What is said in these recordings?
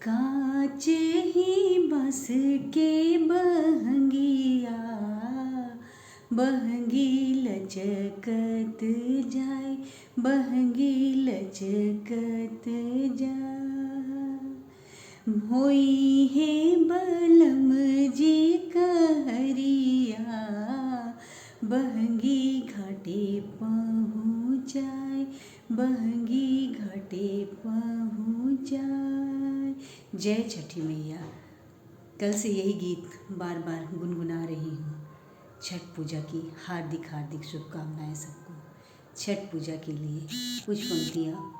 कांच ही बस के बहंगिया, बहंगी लचकत जाए, बहंगी लचकत जाए। होई है बलम जी कहरिया, बहंगी घाटे पहुँचाए, बहंगी घाटे पहुँचाए। जय छठी मैया। कल से यही गीत बार बार गुनगुना रही हूँ। छठ पूजा की हार्दिक हार्दिक शुभकामनाएं सबको। छठ पूजा के लिए कुछ पंक्तियाँ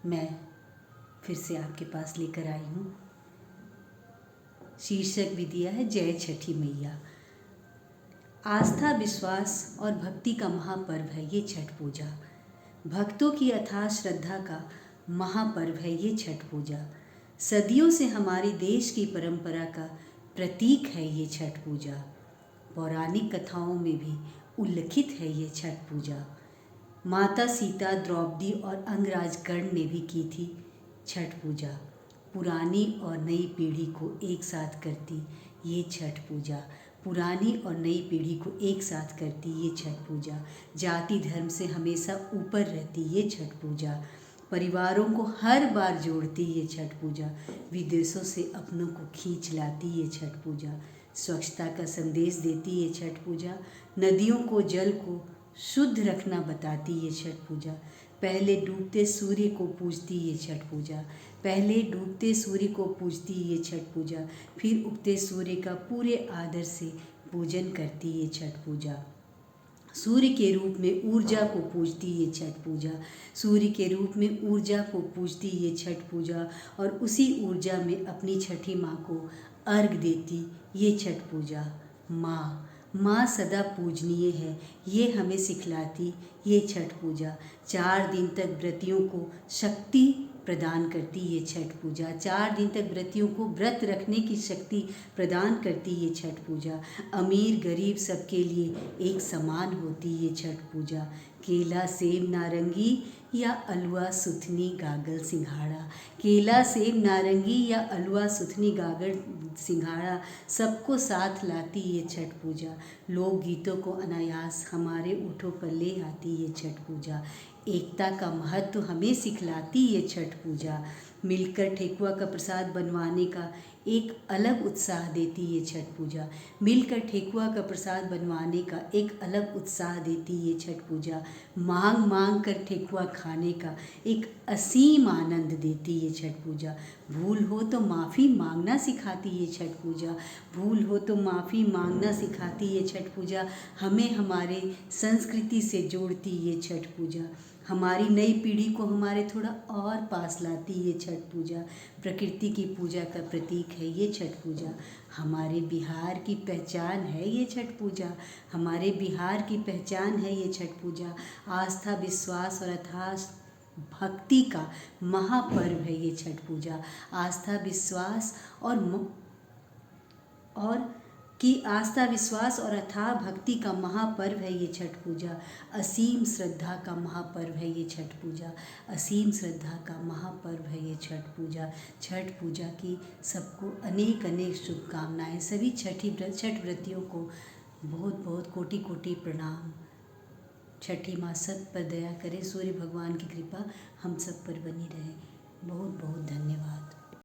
मैं फिर से आपके पास लेकर आई हूँ। शीर्षक भी दिया है जय छठी मैया। आस्था, विश्वास और भक्ति का महापर्व है ये छठ पूजा। भक्तों की अथाह श्रद्धा का महापर्व है ये छठ पूजा। सदियों से हमारे देश की परंपरा का प्रतीक है ये छठ पूजा। पौराणिक कथाओं में भी उल्लिखित है ये छठ पूजा। माता सीता, द्रौपदी और अंगराजकर्ण ने भी की थी छठ पूजा। पुरानी और नई पीढ़ी को एक साथ करती ये छठ पूजा। पुरानी और नई पीढ़ी को एक साथ करती ये छठ पूजा। जाति धर्म से हमेशा ऊपर रहती ये छठ पूजा। परिवारों को हर बार जोड़ती ये छठ पूजा। विदेशों से अपनों को खींच लाती ये छठ पूजा। स्वच्छता का संदेश देती ये छठ पूजा। नदियों को, जल को शुद्ध रखना बताती ये छठ पूजा। पहले डूबते सूर्य को पूजती ये छठ पूजा। पहले डूबते सूर्य को पूजती ये छठ पूजा। फिर उगते सूर्य का पूरे आदर से पूजन करती ये छठ पूजा। सूर्य के रूप में ऊर्जा को पूजती ये छठ पूजा। सूर्य के रूप में ऊर्जा को पूजती ये छठ पूजा और उसी ऊर्जा में अपनी छठी माँ को अर्घ देती ये छठ पूजा। माँ सदा पूजनीय है, ये हमें सिखलाती ये छठ पूजा। 4 दिन तक व्रतियों को शक्ति प्रदान करती ये छठ पूजा। 4 दिन तक व्रतियों को व्रत रखने की शक्ति प्रदान करती ये छठ पूजा। अमीर गरीब सबके लिए एक समान होती ये छठ पूजा। केला सेब नारंगी या अलवा सुथनी गागल सिंघाड़ा। केला सेब नारंगी या अलवा सुथनी गागल सिंघाड़ा सबको साथ लाती ये छठ पूजा। लोक गीतों को अनायास हमारे ओठों पर ले आती ये छठ पूजा। एकता का महत्व हमें सिखलाती ये छठ पूजा। मिलकर ठेकुआ का प्रसाद बनवाने का एक अलग उत्साह देती ये छठ पूजा। मिलकर ठेकुआ का प्रसाद बनवाने का एक अलग उत्साह देती ये छठ पूजा। मांग मांग कर ठेकुआ खाने का एक असीम आनंद देती ये छठ पूजा। भूल हो तो माफ़ी मांगना सिखाती ये छठ पूजा। भूल हो तो माफ़ी मांगना सिखाती ये छठ पूजा। हमें हमारे संस्कृति से जोड़ती ये छठ पूजा। हमारी नई पीढ़ी को हमारे थोड़ा और पास लाती ये छठ पूजा। प्रकृति की पूजा का प्रतीक है ये छठ पूजा। हमारे बिहार की पहचान है ये छठ पूजा। हमारे बिहार की पहचान है ये छठ पूजा। आस्था, विश्वास और अथाह भक्ति का महापर्व है ये छठ पूजा। आस्था, विश्वास आस्था, विश्वास और अथाह भक्ति का महापर्व है ये छठ पूजा। असीम श्रद्धा का महापर्व है ये छठ पूजा। असीम श्रद्धा का महापर्व है ये छठ पूजा। छठ पूजा की सबको अनेक अनेक शुभकामनाएं। सभी छठ व्रतियों को बहुत बहुत कोटि कोटि प्रणाम। छठी माँ सब पर दया करे, सूर्य भगवान की कृपा हम सब पर बनी रहे। बहुत बहुत धन्यवाद।